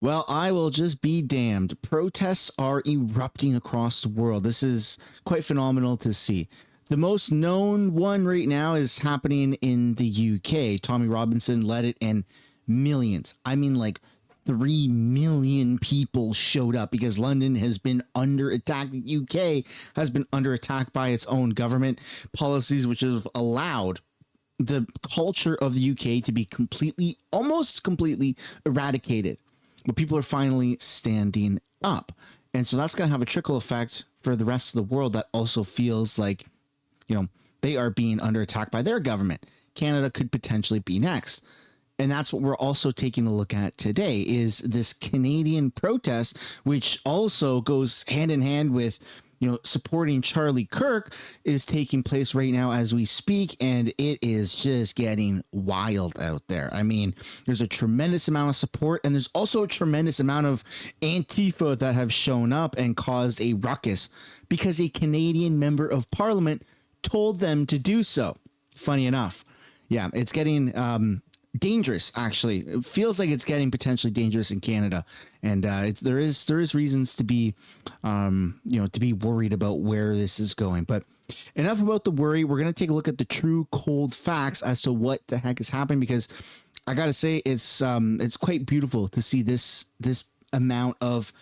Well, I will just be damned. Protests are erupting across the world. This is quite phenomenal to see. The most known one right now is happening in the UK. Tommy Robinson led it, and millions, I mean like 3 million people showed up because London has been under attack. The UK has been under attack by its own government policies, which have allowed the culture of the UK to be almost completely eradicated. But people are finally standing up. And so that's going to have a trickle effect for the rest of the world that also feels like, they are being under attack by their government. Canada could potentially be next. And that's what we're also taking a look at today is this Canadian protest, which also goes hand in hand with, supporting Charlie Kirk, is taking place right now as we speak. And it is just getting wild out there. I mean, there's a tremendous amount of support, and there's also a tremendous amount of Antifa that have shown up and caused a ruckus because a Canadian member of parliament told them to do so. Funny enough. Yeah, it's getting dangerous. Actually, it feels like it's getting potentially dangerous in Canada, and there is reasons to be to be worried about where this is going. But enough about the worry. We're going to take a look at the true cold facts as to what the heck is happening, because I gotta say it's quite beautiful to see this amount of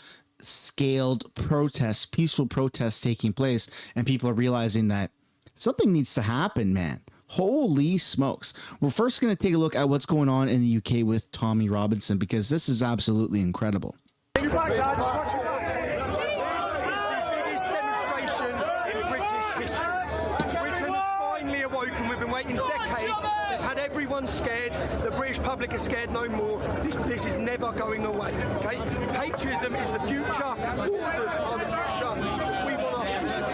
scaled protests, peaceful protests taking place, and people are realizing that something needs to happen, man. Holy smokes. We're first going to take a look at what's going on in the UK with Tommy Robinson, because this is absolutely incredible. This is the biggest demonstration in British history. Britain has finally awoken. We've been waiting decades. They've had everyone scared. The British public is scared no more. This is never going away. Okay? Patriotism is the future. Borders are the future. We want our future.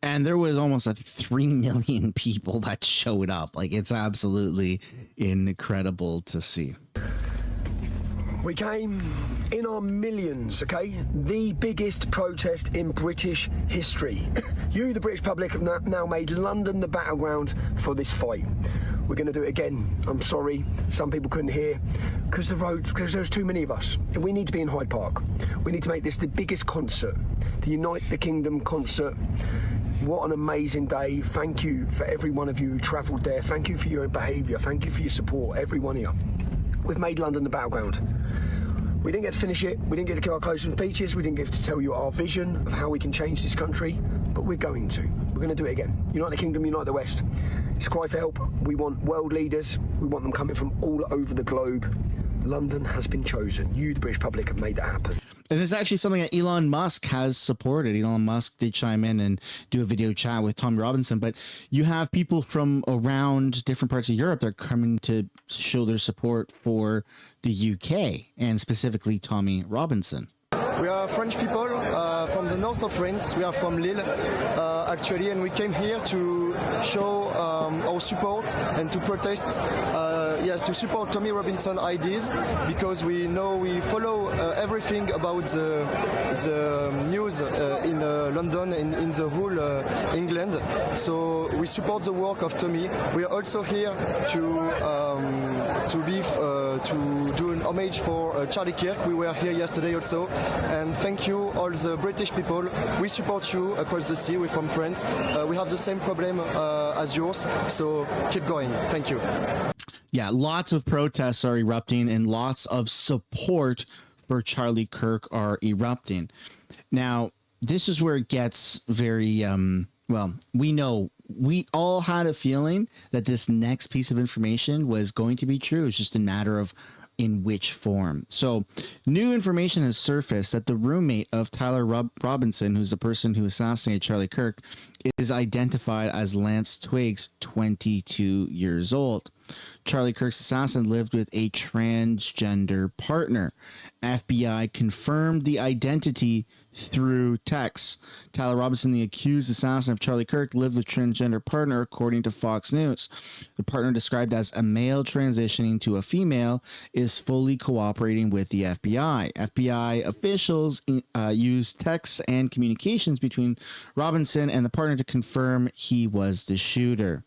And there was almost, I think, 3 million people that showed up. Like, it's absolutely incredible to see. We came in our millions, okay? The biggest protest in British history. You, the British public, have now made London the battleground for this fight. We're going to do it again. I'm sorry, some people couldn't hear because there's too many of us. We need to be in Hyde Park. We need to make this the biggest concert, the Unite the Kingdom concert. What an amazing day. Thank you for every one of you who travelled there. Thank you for your behaviour. Thank you for your support, every one of you. We've made London the battleground. We didn't get to finish it. We didn't get to kill our clothes and peaches. We didn't get to tell you our vision of how we can change this country. But we're going to. We're going to do it again. Unite the Kingdom, unite the West. It's a cry for help. We want world leaders. We want them coming from all over the globe. London has been chosen. You, the British public, have made that happen. And this is actually something that Elon Musk has supported. Elon Musk did chime in and do a video chat with Tommy Robinson, but you have people from around different parts of Europe that are coming to show their support for the UK and specifically Tommy Robinson. We are French people from the north of France. We are from Lille, actually, and we came here to show our support and to protest, to support Tommy Robinson ideas, because we follow everything about the news in London and in the whole England. So we support the work of Tommy. We are also here to do an homage for Charlie Kirk. We were here yesterday also, and thank you all the British people. We support you across the sea. We're from France. We have the same problem as yours, so keep going. Thank you. Yeah, lots of protests are erupting and lots of support for Charlie Kirk are erupting. Now, this is where it gets very, we all had a feeling that this next piece of information was going to be true. It's just a matter of in which form. So new information has surfaced that the roommate of Tyler Robinson, who's the person who assassinated Charlie Kirk, is identified as Lance Twiggs, 22 years old. Charlie Kirk's assassin lived with a transgender partner. FBI confirmed the identity through text. Tyler Robinson, the accused assassin of Charlie Kirk, lived with transgender partner, according to Fox News. The partner, described as a male transitioning to a female, is fully cooperating with the FBI. FBI officials used texts and communications between Robinson and the partner to confirm he was the shooter.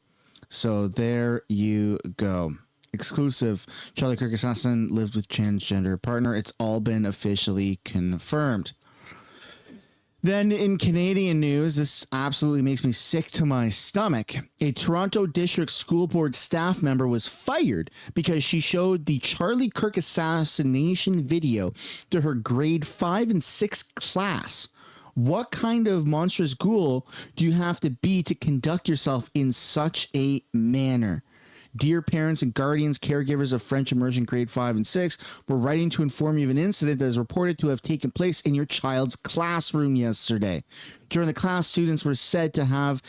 So there you go. exclusive. Charlie Kirk assassin lived with transgender partner. It's all been officially confirmed. Then in Canadian news, this absolutely makes me sick to my stomach. A Toronto District School Board staff member was fired because she showed the Charlie Kirk assassination video to her grade 5 and 6 class. What kind of monstrous ghoul do you have to be to conduct yourself in such a manner? Dear parents and guardians, caregivers of French immersion grade 5 and 6, we're writing to inform you of an incident that is reported to have taken place in your child's classroom yesterday. During the class, students were said to have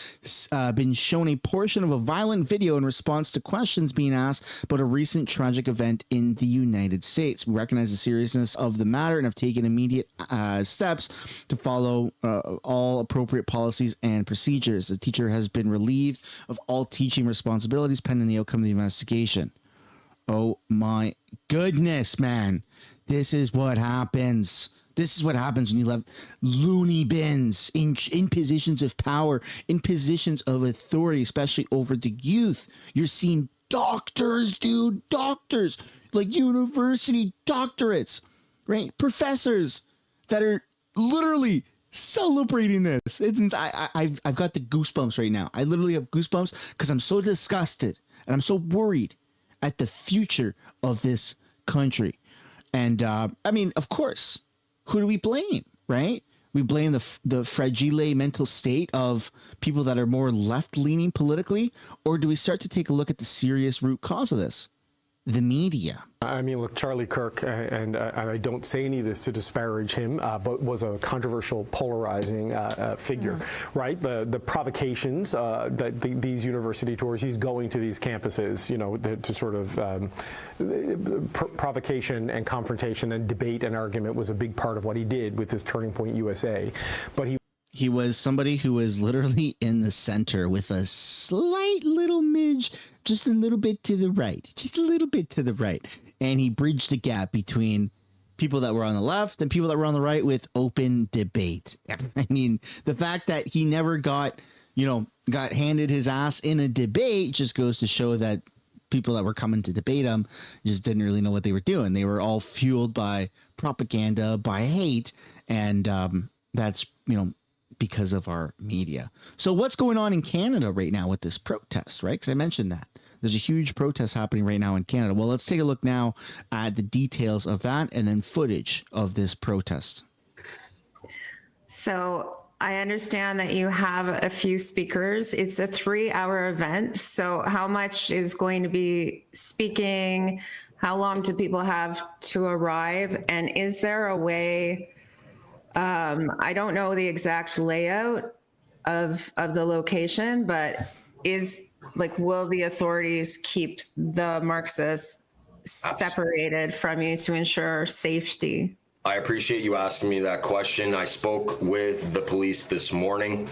been shown a portion of a violent video in response to questions being asked about a recent tragic event in the United States. We recognize the seriousness of the matter and have taken immediate steps to follow all appropriate policies and procedures. The teacher has been relieved of all teaching responsibilities pending the outcome of the investigation. Oh my goodness, man. This is what happens. This is what happens when you have loony bins in positions of power, in positions of authority, especially over the youth. You're seeing doctors, dude, doctors, like university doctorates, right? Professors that are literally celebrating this. I've got the goosebumps right now. I literally have goosebumps because I'm so disgusted and I'm so worried at the future of this country. And I mean, of course, who do we blame, right? We blame the fragile mental state of people that are more left-leaning politically, or do we start to take a look at the serious root cause of this? The media. I mean, look, Charlie Kirk, and I don't say any of this to disparage him, but was a controversial, polarizing figure, right? The provocations that these university tours, he's going to these campuses, you know, to sort of provocation and confrontation and debate and argument was a big part of what he did with this Turning Point USA. But he was somebody who was literally in the center with a slight little midge, just a little bit to the right, just a little bit to the right. And he bridged the gap between people that were on the left and people that were on the right with open debate. I mean, the fact that he never got handed his ass in a debate just goes to show that people that were coming to debate him just didn't really know what they were doing. They were all fueled by propaganda, by hate. And that's, because of our media. So what's going on in Canada right now with this protest, right? Because I mentioned that there's a huge protest happening right now in Canada. Well, let's take a look now at the details of that and then footage of this protest. So I understand that you have a few speakers. It's a 3-hour event. So how much is going to be speaking? How long do people have to arrive? And is there a way, I don't know the exact layout of the location, but will the authorities keep the Marxists separated from you to ensure safety? I appreciate you asking me that question. I spoke with the police this morning.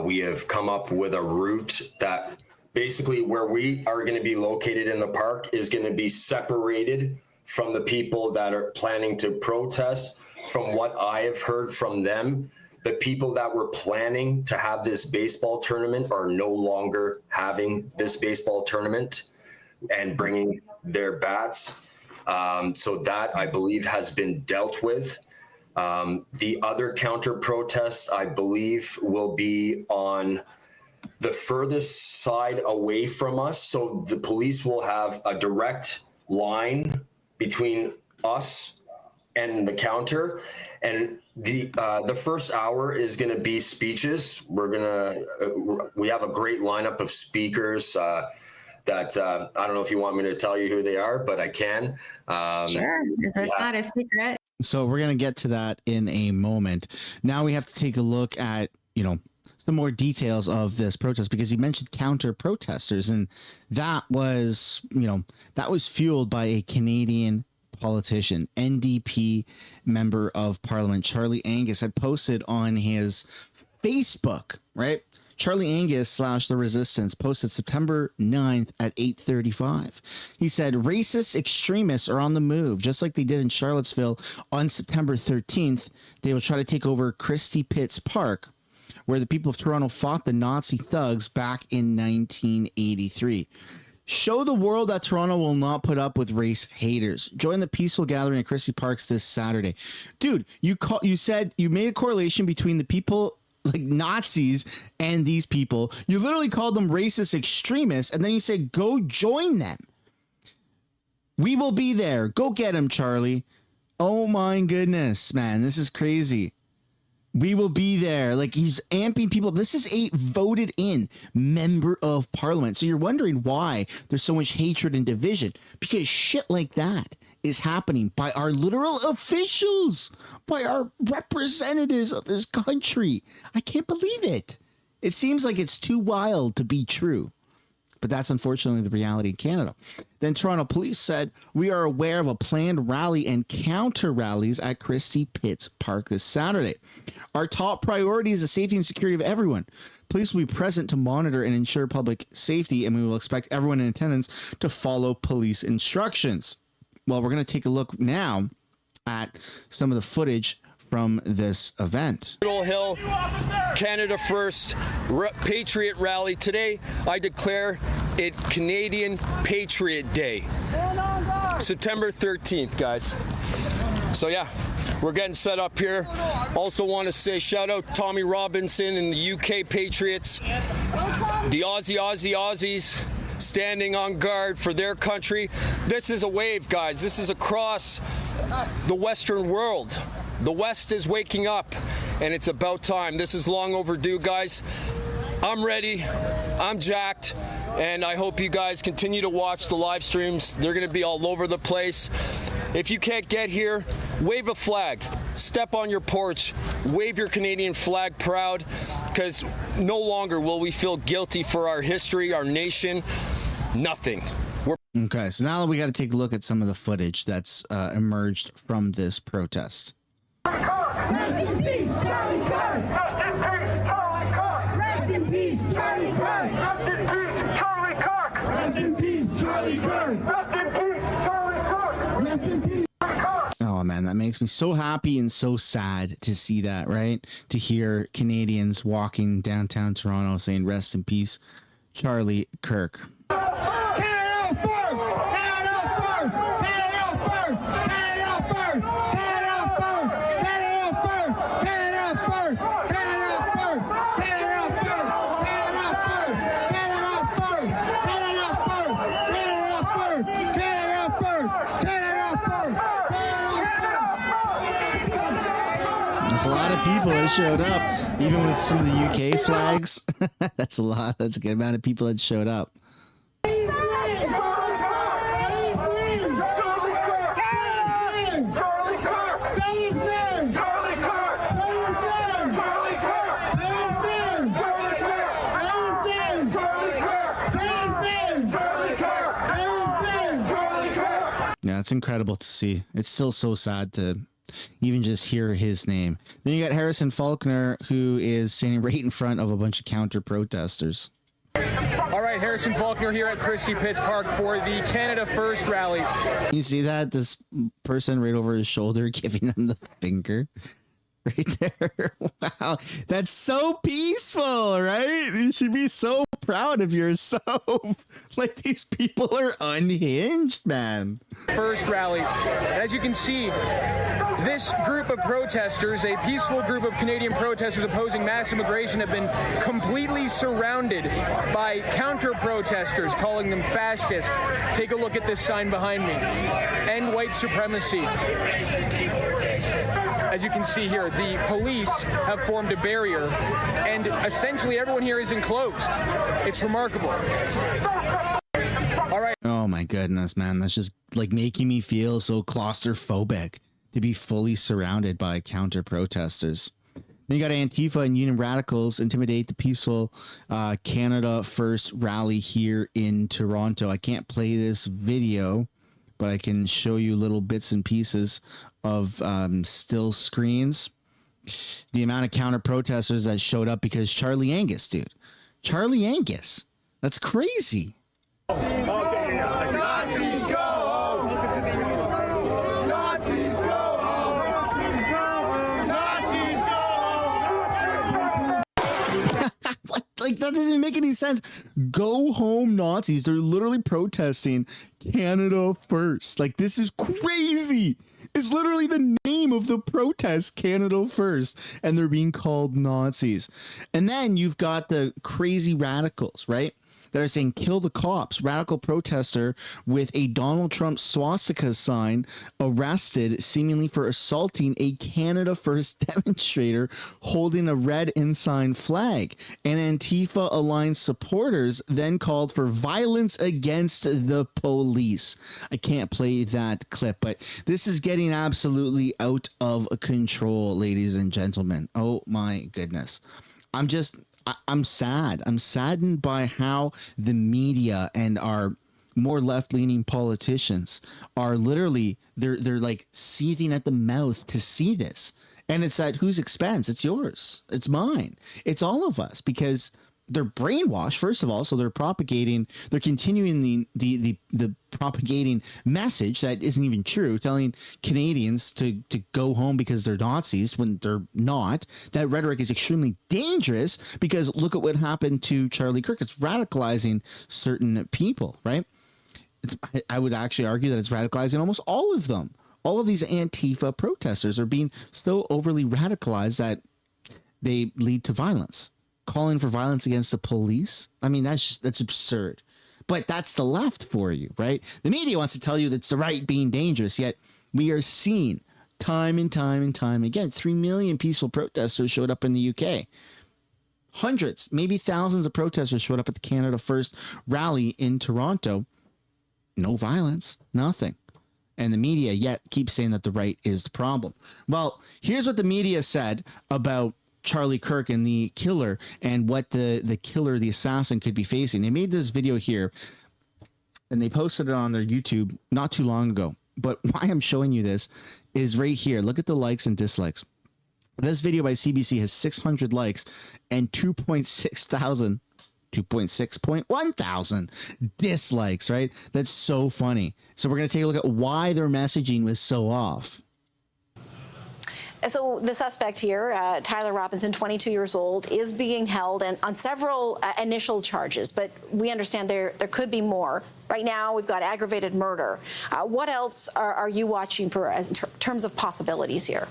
We have come up with a route that basically where we are going to be located in the park is going to be separated from the people that are planning to protest. From what I have heard from them, the people that were planning to have this baseball tournament are no longer having this baseball tournament and bringing their bats. So that, I believe, has been dealt with. The other counter protests, I believe, will be on the furthest side away from us. So the police will have a direct line between us and the counter, and the first hour is going to be speeches. We have a great lineup of speakers that I don't know if you want me to tell you who they are, but I can. Sure, if it's not a secret. So we're going to get to that in a moment. Now we have to take a look at, some more details of this protest, because he mentioned counter protesters, and that was fueled by a Canadian politician, NDP member of Parliament, Charlie Angus, had posted on his Facebook, right? Charlie Angus / The Resistance posted September 9th at 8:35. He said, racist extremists are on the move, just like they did in Charlottesville on September 13th. They will try to take over Christie Pitts Park, where the people of Toronto fought the Nazi thugs back in 1983. Show the world that Toronto will not put up with race haters. Join the peaceful gathering at Christie Parks this Saturday. Dude, you said you made a correlation between the people like Nazis and these people. You literally called them racist extremists, and then you said, go join them. We will be there. Go get them, Charlie. Oh my goodness, man. This is crazy. We will be there. Like, he's amping people up. This is a voted in member of parliament. So you're wondering why there's so much hatred and division, because shit like that is happening by our literal officials, by our representatives of this country. I can't believe it. It seems like it's too wild to be true. But that's unfortunately the reality in Canada. Then Toronto police said, we are aware of a planned rally and counter rallies at Christie Pitts Park this Saturday. Our top priority is the safety and security of everyone. Police will be present to monitor and ensure public safety, and we will expect everyone in attendance to follow police instructions. Well, we're going to take a look now at some of the footage from this event. Hill, Canada First, Patriot Rally. Today, I declare it Canadian Patriot Day. September 13th, guys. So yeah, we're getting set up here. Also want to say shout out Tommy Robinson and the UK Patriots, the Aussies standing on guard for their country. This is a wave, guys. This is across the Western world. The West is waking up, and it's about time. This is long overdue, guys. I'm ready. I'm jacked, and I hope you guys continue to watch the live streams. They're going to be all over the place. If you can't get here, wave a flag. Step on your porch. Wave your Canadian flag proud, because no longer will we feel guilty for our history, our nation. Nothing. Okay, so now we got to take a look at some of the footage that's emerged from this protest. Rest in peace, Charlie Kirk! Rest in peace, Charlie Kirk! Rest in peace, Charlie Kirk! Rest in peace, Charlie Kirk! Rest in peace, Charlie Kirk! Rest in peace, Charlie Kirk! Oh man, that makes me so happy and so sad to see that, right? To hear Canadians walking downtown Toronto saying rest in peace, Charlie Kirk. Canada first! Canada first! Canada first! Canada first! Canada first! Canada first! Canada first! Canada first! Canada first! Canada first! Canada first! Canada first! Canada first! Canada first! Canada first! There's a lot of people that showed up, even with some of the UK flags. That's a lot. That's a good amount of people that showed up. Yeah, it's incredible to see. It's still so sad to even just hear his name. Then you got Harrison Faulkner, who is standing right in front of a bunch of counter protesters. All right, Harrison Faulkner here at Christie Pitts Park for the Canada First rally. You see that? This person right over his shoulder giving him the finger. Right there. Wow. That's so peaceful, right? You should be so proud of yourself. Like, these people are unhinged, man. First rally. As you can see, this group of protesters, a peaceful group of Canadian protesters opposing mass immigration, have been completely surrounded by counter-protesters, calling them fascist. Take a look at this sign behind me. End white supremacy. As you can see here, the police have formed a barrier, and essentially everyone here is enclosed. It's remarkable. All right. Oh my goodness, man. That's just like making me feel so claustrophobic to be fully surrounded by counter protesters. Then you got Antifa and Union Radicals intimidate the peaceful Canada First rally here in Toronto. I can't play this video, but I can show you little bits and pieces of still screens. The amount of counter protesters that showed up because Charlie Angus, dude. Charlie Angus. That's crazy. Nazis go home! Nazis go home! Nazis go home! What? Like, doesn't even make any sense. Go home Nazis. They're literally protesting Canada First. Like, this is crazy. It's literally the name of the protest, Canada First, and they're being called Nazis. And then you've got the crazy radicals, right? That are saying kill the cops. Radical protester with a Donald Trump swastika sign arrested seemingly for assaulting a Canada First demonstrator holding a red ensign flag. And Antifa aligned supporters then called for violence against the police. I can't play that clip, but this is getting absolutely out of control, ladies and gentlemen. Oh my goodness. I'm sad. I'm saddened by how the media and our more left-leaning politicians are literally, they're like seething at the mouth to see this. And it's at whose expense? It's yours. It's mine. It's all of us, because they're brainwashed, first of all. So they're continuing the propagating message that isn't even true, telling Canadians to go home because they're Nazis when they're not. That rhetoric is extremely dangerous, because look at what happened to Charlie Kirk. It's radicalizing certain people, right? I would actually argue that it's radicalizing almost all of them. All of these Antifa protesters are being so overly radicalized that they lead to violence. Calling for violence against the police. I mean, that's absurd. But that's the left for you, right? The media wants to tell you that's the right being dangerous, yet we are seeing time and time and time again. 3 million peaceful protesters showed up in the UK. Hundreds, maybe thousands of protesters showed up at the Canada First rally in Toronto. No violence, nothing. And the media yet keeps saying that the right is the problem. Well, here's what the media said about Charlie Kirk and the killer, and what the killer, the assassin, could be facing. They made this video here and they posted it on their YouTube not too long ago. But why I'm showing you this is right here. Look at the likes and dislikes. This video by CBC has 600 likes and 2.1 thousand dislikes, right? That's so funny. So we're going to take a look at why their messaging was so off. So the suspect here, Tyler Robinson, 22 years old, is being held and on several initial charges, but we understand there could be more. Right now, we've got aggravated murder. What else are you watching for in terms of possibilities here?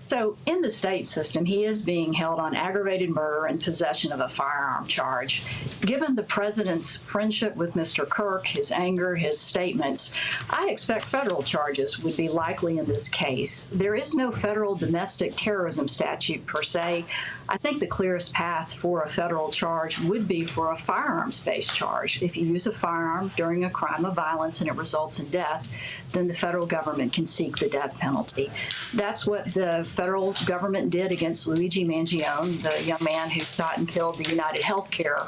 So in the state system, he is being held on aggravated murder and possession of a firearm charge. Given the president's friendship with Mr. Kirk, his anger, his statements, I expect federal charges would be likely in this case. There is no federal domestic terrorism statute per se. I think the clearest path for a federal charge would be for a firearms-based charge. If you use a firearm during a crime of violence and it results in death, then the federal government can seek the death penalty. That's what the federal government did against Luigi Mangione, the young man who shot and killed the United Healthcare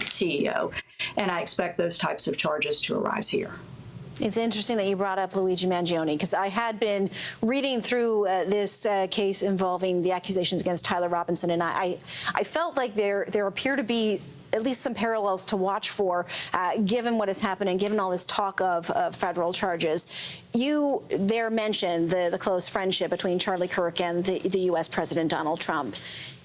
CEO. And I expect those types of charges to arise here. It's interesting that you brought up Luigi Mangione, because I had been reading through this case involving the accusations against Tyler Robinson, and I felt like there appear to be at least some parallels to watch for, given what has happened and given all this talk of federal charges. You there mentioned the close friendship between Charlie Kirk and the U.S. President Donald Trump.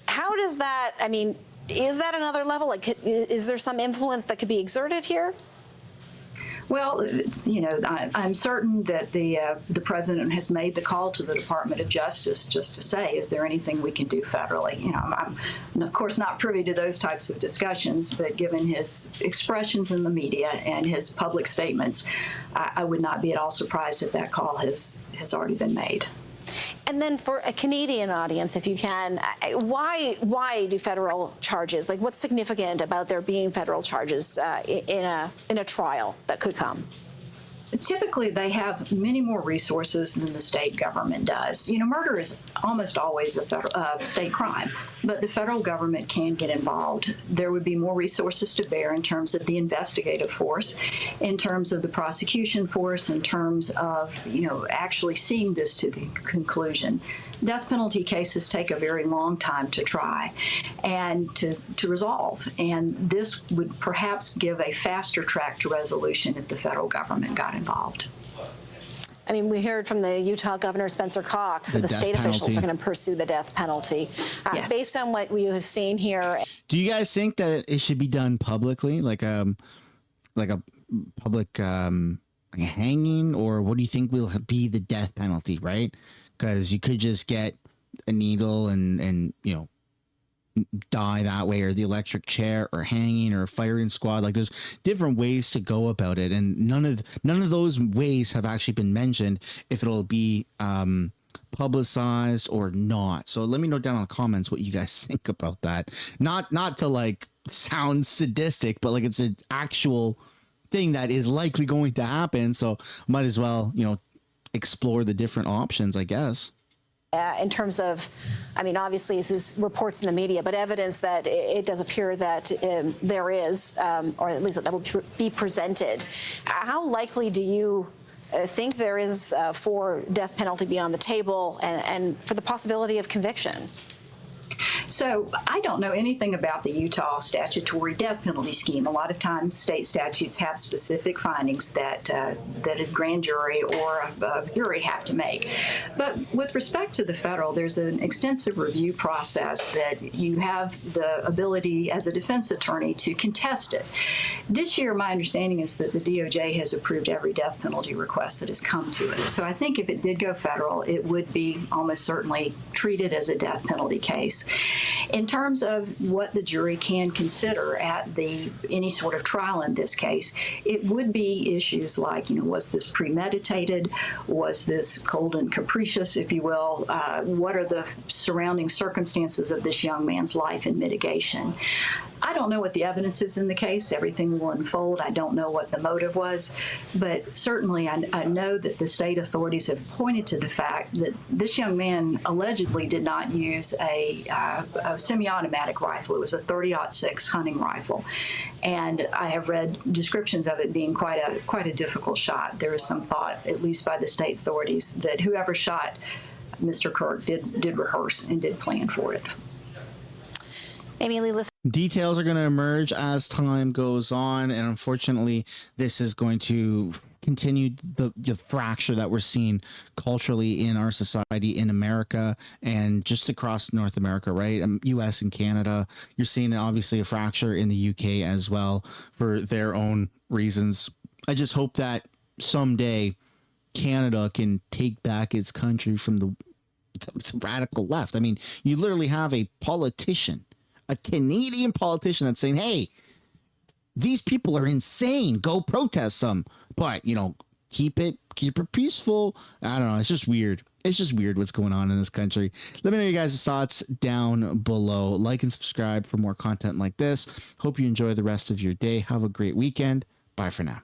How does that, I mean, is that another level? Like, is there some influence that could be exerted here? Well, you know, I'm certain that the president has made the call to the Department of Justice just to say, is there anything we can do federally? You know, I'm of course not privy to those types of discussions, but given his expressions in the media and his public statements, I would not be at all surprised if that call has already been made. And then for a Canadian audience, if you can, why do federal charges? Like, what's significant about there being federal charges in a trial that could come? Typically, they have many more resources than the state government does. You know, murder is almost always a state crime, but the federal government can get involved. There would be more resources to bear in terms of the investigative force, in terms of the prosecution force, in terms of, you know, actually seeing this to the conclusion. Death penalty cases take a very long time to try and to resolve, and this would perhaps give a faster track to resolution if the federal government got involved. I mean, we heard from the Utah Governor Spencer Cox that the state officials are going to pursue the death penalty. Based on what we have seen here. Do you guys think that it should be done publicly, like a public hanging, or what do you think will be the death penalty, right? Because you could just get a needle and you know, die that way, or the electric chair, or hanging, or a firing squad. Like, there's different ways to go about it, and none of those ways have actually been mentioned, if it'll be publicized or not. So let me know down in the comments what you guys think about that. Not to like sound sadistic, but like it's an actual thing that is likely going to happen. So might as well, you know, explore the different options, I guess. In terms of, I mean, obviously this is reports in the media, but evidence that it does appear that there is, or at least that will be presented. How likely do you think there is for death penalty be on the table, and for the possibility of conviction? So I don't know anything about the Utah statutory death penalty scheme. A lot of times state statutes have specific findings that a grand jury or a jury have to make. But with respect to the federal, there's an extensive review process that you have the ability as a defense attorney to contest it. This year, my understanding is that the DOJ has approved every death penalty request that has come to it. So I think if it did go federal, it would be almost certainly treated as a death penalty case. In terms of what the jury can consider at any sort of trial in this case, it would be issues like, you know, was this premeditated? Was this cold and capricious, if you will? What are the surrounding circumstances of this young man's life and mitigation? I don't know what the evidence is in the case. Everything will unfold. I don't know what the motive was, but certainly I know that the state authorities have pointed to the fact that this young man allegedly did not use a semi-automatic rifle. It was a .30-06 hunting rifle, and I have read descriptions of it being quite a difficult shot. There is some thought, at least by the state authorities, that whoever shot Mr. Kirk did rehearse and did plan for it. Amy Lee, details are going to emerge as time goes on, and unfortunately this is going to continue the fracture that we're seeing culturally in our society in America and just across North America, right? US and Canada. You're seeing obviously a fracture in the UK as well for their own reasons. I just hope that someday Canada can take back its country from the radical left. I mean, you literally have a politician, a Canadian politician, that's saying, hey, these people are insane, go protest them, but, you know, keep it peaceful. I don't know, it's just weird what's going on in this country. Let me know your guys' thoughts down below. Like and subscribe for more content like this. Hope you enjoy the rest of your day. Have a great weekend. Bye for now.